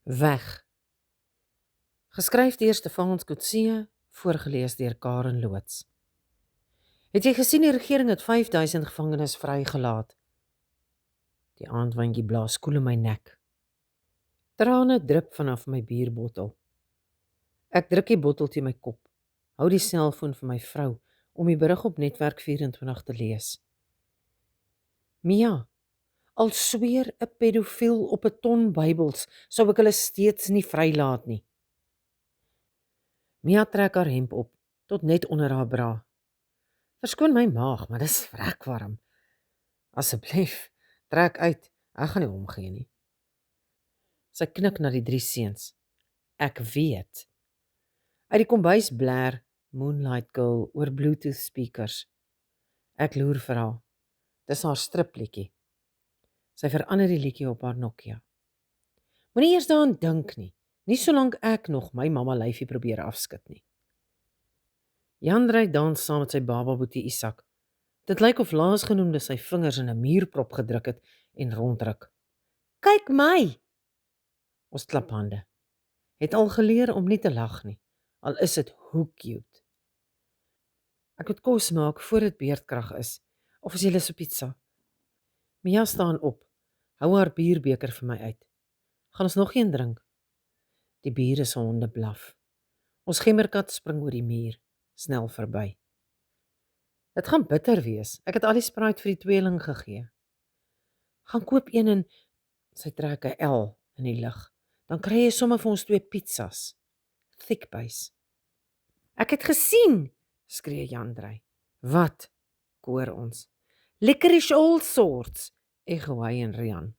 Weg. Geskryf deur Stefans Coetzee, voorgelees deur Karen Loots. Het jy gesien die regering het 5000 gevangenes vrygelaat? Die aandwindjie blaas koel in my nek. Trane drup vanaf my bierbottel. Ek druk die bottel teen my kop, hou die selfoon vir my vrou om die berig op Netwerk 24 te lees. Mia, al sweer 'n pedofiel op 'n ton Bybels, sou ek hulle steeds nie vrylaat nie. Mia trek haar hemp op, tot net onder haar bra. Verskoon my maag, maar dis wrekwarm. Asseblief, trek uit, ek gaan nie omgee nie. Sy knik na die 3 seuns. Ek weet. Uit die kombuis blaar Moonlight Girl oor Bluetooth speakers. Ek loer vir haar. Dis haar stripliedjie. Sy verander die liedjie op haar Nokia. Moenie eers daaraan dink nie solank ek nog my mamma lyfie probeer afskud nie. Jandrey dans saam met sy baba boetie Isak. Dit lyk of laasgenoemde sy vingers in 'n muurprop gedruk het en ronddruk. Kyk my! Ons klap hande. Het al geleer om nie te lag nie, al is dit hoe cute. Ek moet kos maak voor dit beerdkrag is, of is jy lus op pizza? Mia staan op, hou haar bierbeker vir my uit. Gaan ons nog een drink? Die bure se honde blaf. Ons gemmerkat spring oor die muur, snel verby. Dit gaan bitter wees, ek het al die Sprite vir die tweeling gegee. Gaan koop een en sy trek 'n L in die lug. Dan kry jy sommer vir ons 2 pizzas. Thick base. Ek het gesien, skree Jandrey. Wat? Koor ons. Licorice all sorts, ego hy en Rian.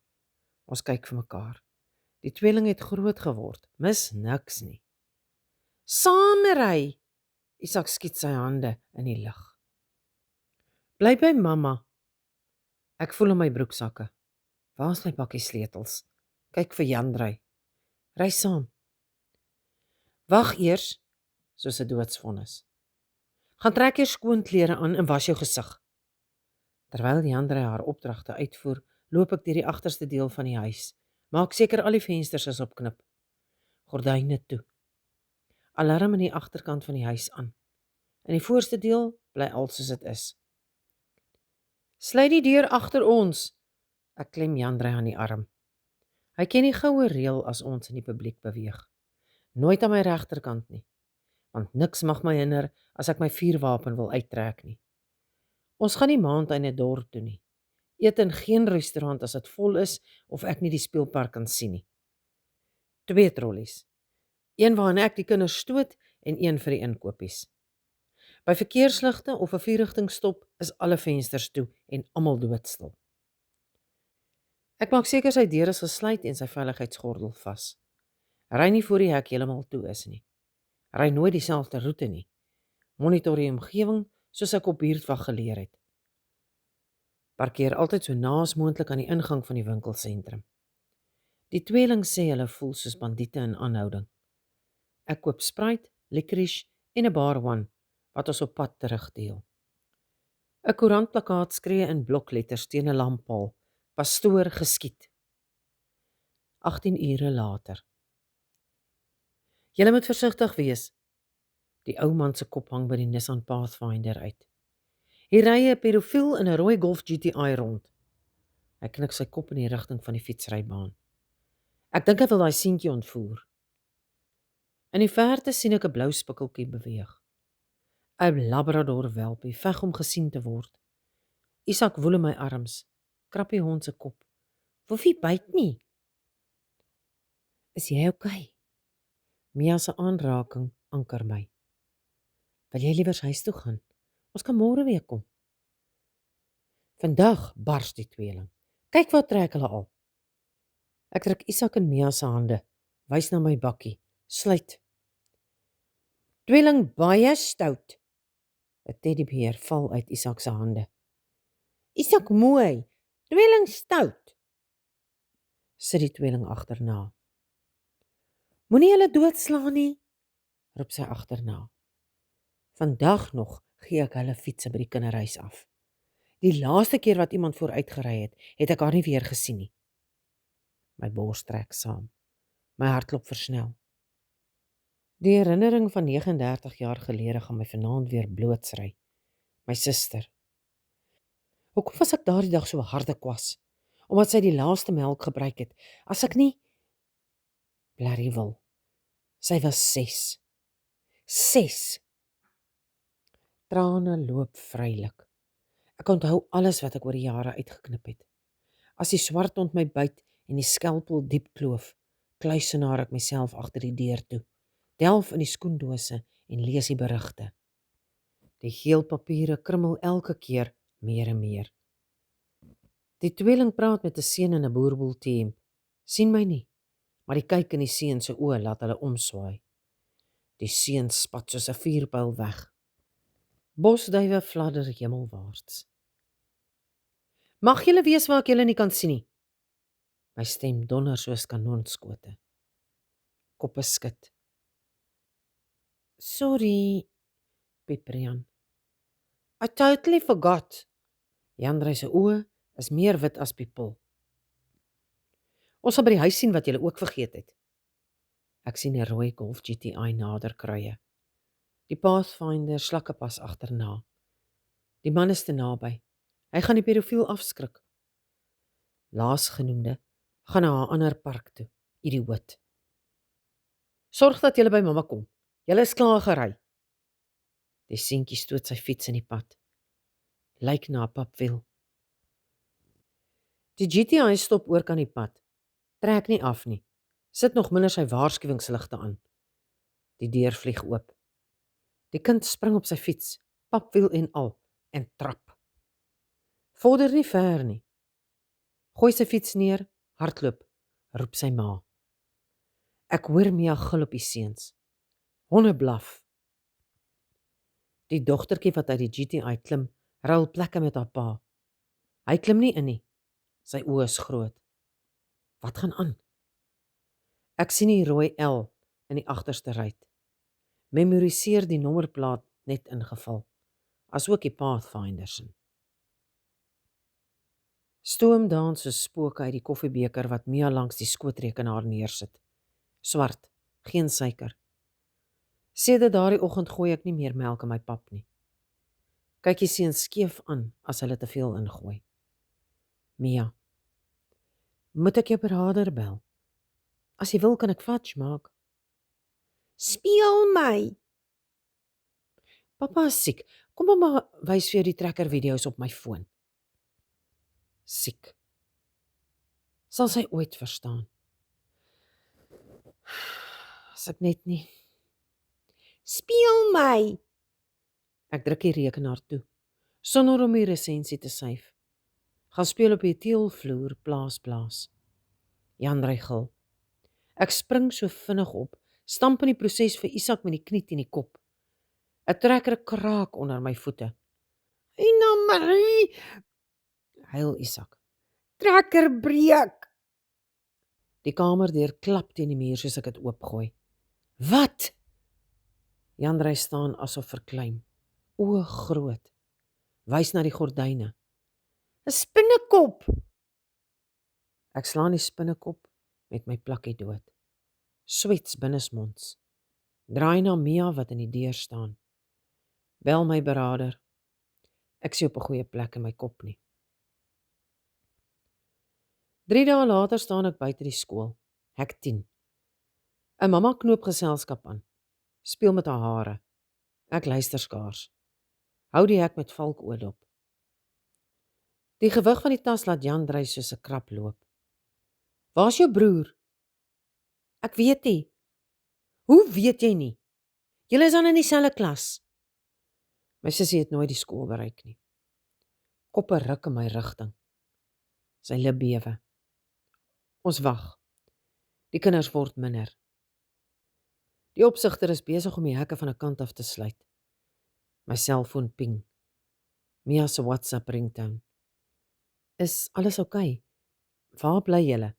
Ons kyk vir mekaar. Die tweeling het groot geword, mis niks nie. Samery! Isak skiet sy hande in die lug. Bly by mamma. Ek voel in my broeksakke. Waar is my pakkie sleutels? Kyk vir Jandrey. Ry saam. Wag eers, soos 'n doodsvonnis. Gaan trek jou skoon klere aan en was jou gesig. Terwyl Jandrey haar opdragte uitvoer, loop ek deur die agterste deel van die huis. Maak seker al die vensters is opknip. Gordyne toe. Alarm in die agterkant van die huis aan. In die voorste deel bly al soos dit is. Sluit die deur agter ons. Ek klem Jandrey aan die arm. Hy ken die goue reël as ons in die publiek beweeg. Nooit aan my regterkant nie, want niks mag my hinder as ek my vuurwapen wil uittrek nie. Ons gaan nie maand in 'n dorp toe nie. Eet in geen restaurant as dit vol is of ek nie die speelpark kan sien nie. 2 trollies. Een waarin ek die kinders stoot en een vir die inkopies. By verkeersligte of 'n vierrigtingstop is alle vensters toe en almal doodstil. Ek maak seker sy deur is gesluit en sy veiligheidsgordel vas. Ry nie voor die hek heeltemal toe is nie. Ry nooit dieselfde roete nie. Monitor die omgewing soos ek op buurtwag geleer het. Parkeer altyd so naas moontlik aan die ingang van die winkelsentrum. Die tweeling sê hulle voel soos bandiete in aanhouding. Ek koop Sprite, licorice en 'n bar one wat ons op pad terugdeel. 'n Koerantplakkaat skree in blokletters teen 'n lamppaal. Pastoor geskiet. 18 ure later. Julle moet versigtig wees. Die ou man se kop hang by die Nissan Pathfinder uit. Hier ry 'n pedofiel in 'n rooi Golf GTI rond. Hy knik sy kop in die rigting van die fietsrybaan. Ek dink hy wil daai seentjie ontvoer. In die verte sien ek 'n blou spikkeltjie beweeg. 'n Labrador welpie veg om gesien te word. Isak woel in my arms, krap die hond se kop. Woefie byt nie. Is jy okay? Mia se aanraking anker my. Wil jy liewer huis toe gaan? Ons kan môre weer kom. Vandag bars die tweeling. Kyk wat trek hulle al. Ek druk Isak en Mia se hande, wys na my bakkie, sluit. Tweeling baie stout. 'n teddybeer val uit Isak se hande. Isak mooi, tweeling stout. Sit die tweeling agterna. Moenie hulle doodslaan nie, roep sy agterna. Vandag nog gee ek hulle fietsse by die kinderhuis af. Die laaste keer wat iemand vooruit gery het, het ek haar nie weer gesien nie. My bors trek saam. My hartklop versnel. Die herinnering van 39 jaar gelede gaan my vanaand weer blootsry. My suster. Hoekom was ek daardie dag so harde kwas? Omdat sy die laaste melk gebruik het. As ek nie... Blerrie wil. Sy was 6. 6. Trane loop vrylik. Ek onthou alles wat ek oor die jare uitgeknip het. As die swart hond my byt en die skelpel diep kloof, kluisenaar ek myself agter die deur toe, delf in die skoendose en lees die berigte. Die geel papiere krummel elke keer meer en meer. Die tweeling praat met 'n seun in 'n boerboelteam. Sien my nie, maar die kyk in die seun se oë laat hulle omswaai. Die seun spat soos 'n vuurpyl weg. Bosduwe fladder hemelwaarts. Mag julle wees waar ek julle nie kan sien nie. My stem donder soos kanonskote. Koppe skud. Sorry, Piprian. I totally forgot. Jandrey se oë is meer wit as piepel. Ons sal by die huis sien wat julle ook vergeet het. Ek sien 'n rooi Golf GTI nader kruie. Die Pathfinder slakkepas agterna. Die man is te naby. Hy gaan die pedofiel afskrik. Laasgenoemde gaan na 'n ander park toe. Idioot. Sorg dat julle by mamma kom. Julle is klaar gery. Die seentjie stoot sy fiets in die pad. Lyk na 'n papwiel. Die GTI stop oor kan die pad. Trek nie af nie. Sit nog minder sy waarskuwingsligte aan. Die deur vlieg oop. Die kind spring op sy fiets, papwiel en al, en trap. Vorder nie ver nie. Gooi sy fiets neer, hardloop, roep sy ma. Ek hoor Mia gil op die seuns. Honde blaf. Die dogtertjie wat uit die GTI klim, ruil plekke met haar pa. Hy klim nie in nie. Sy oë is groot. Wat gaan aan? Ek sien die rooi L in die agterste ruit. Memoriseer die nommerplaat net ingeval, asook die Pathfinder se. Stoom dans soos spooke uit die koffiebeker wat Mia langs die skootrekenaar neersit. Swart, geen suiker. Sedert daardie oggend gooi ek nie meer melk in my pap nie. Kyk die seuns skeef aan as hulle te veel ingooi. Mia, moet ek jou beraader bel? As jy wil kan ek fudge maak. Speel my! Papa is siek. Kom mamma wys vir jou die trekker video's op my foon. Siek. Sal sy ooit verstaan? As ek net nie. Speel my! Ek druk die rekenaar toe, sonder om die resensie te syf. Gaan speel op die teelvloer, blaas. Jandrey gil. Ek spring so vinnig op, stamp in die proses vir Isak met die knie teen die kop. 'n Trekker kraak onder my voete. Ina Marie, huil Isak. Trekker breek. Die kamerdeur klap teen die muur soos ek dit oopgooi. Wat? Jandrey staan asof verklein. Oë groot. Wys na die gordyne. 'n Spinnekop. Ek slaan die spinnekop met my plakkie dood. Swets binnesmonds. Draai na Mia wat in die deur staan. Bel my beraader. Ek sien op 'n goeie plek in my kop nie. 3 dae later staan ek buite die skool. Hek 10. 'n Mamma knoop geselskap aan. Speel met haar hare. Ek luister skaars. Hou die hek met valkoue dop. Die gewig van die tas laat Jandrey soos 'n krap loop. Waar's jou broer? Ek weet nie. Hoe weet jy nie? Julle is dan in dieselfde klas. My sussie het nooit die skool bereik nie. Koppe ruk in my rigting. Sy lip bewe. Ons wag. Die kinders word minder. Die opsigter is besig om die hekke van 'n kant af te sluit. My selfoon ping. Mia se WhatsApp ringtone. Is alles oukei? Waar bly julle?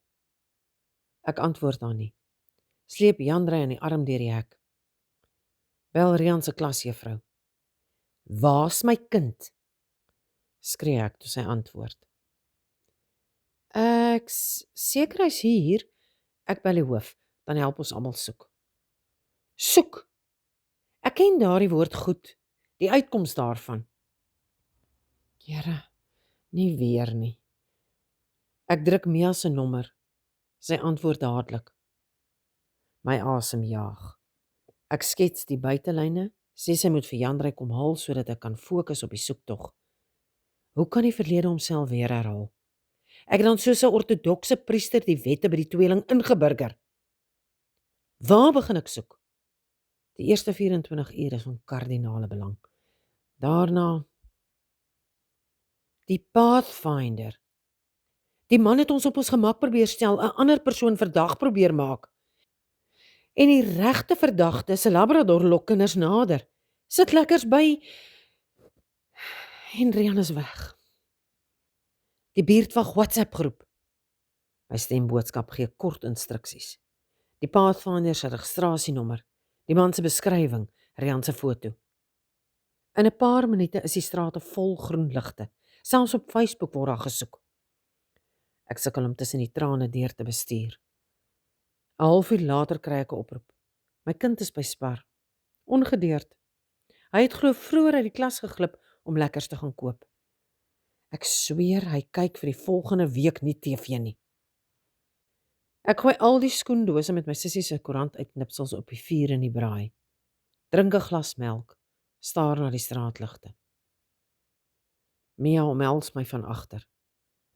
Ek antwoord haar nie. Sleep Jandrey in die arm deur die hek. Bel Rian se klasjuffrou. Waar's my kind? Skree ek toe sy antwoord. Ek seker hy's hier. Ek bel die hoof. Dan help ons almal soek. Soek! Ek ken daardie woord goed, die uitkoms daarvan. Here, nie weer nie. Ek druk Mia se nommer. Sy antwoord dadelik. My asem jaag. Ek skets die buitelyne, sê sy moet vir Jandrey kom haal sodat ek kan fokus op die soektog. Hoe kan die verlede homself weer herhaal? Ek het dan soos 'n ortodokse priester die wette by die tweeling ingeburger. Waar begin ek soek? Die eerste 24 ure is van kardinale belang. Daarna die Pathfinder. Die man het ons op ons gemak probeer stel, 'n ander persoon verdag probeer maak. En die regte verdagte se Labrador lok kinders nader. Sit lekkers by en Rian is weg. Die buurtwag WhatsApp groep. My stemboodskap gee kort instruksies. Die Pathfinder se registrasienommer, die man se beskrywing, Rian se foto. In 'n paar minute is die strate vol groen ligte. Selfs op Facebook word daar gesoek. Ek sukkel om tussen die trane deur te bestuur. 'n Halfuur later kry ek 'n oproep. My kind is by Spar. Ongedeerd. Hy het glo vroeër uit die klas geglip om lekkers te gaan koop. Ek sweer hy kyk vir die volgende week nie TV nie. Ek gooi al die skoendose met my sussie se koerant uitknipsels op die vuur in die braai. Drink 'n glas melk, staar na die straatligte. Mia omhels my van agter.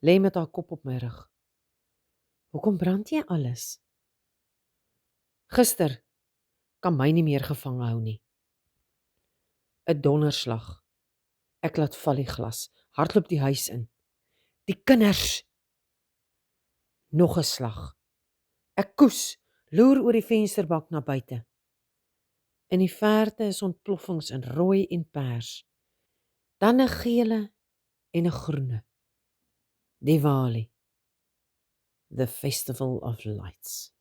Lê met haar kop op my rug. Hoekom brand jy alles? Gister kan my nie meer gevange hou nie. 'n Donderslag. Ek laat val die glas, hardloop die huis in. Die kinders. Nog 'n slag. Ek koes, loer oor die vensterbak na buite. In die verte is ontploffings in rooi en pers. Dan 'n gele en 'n groene. Diwali. The Festival of Lights.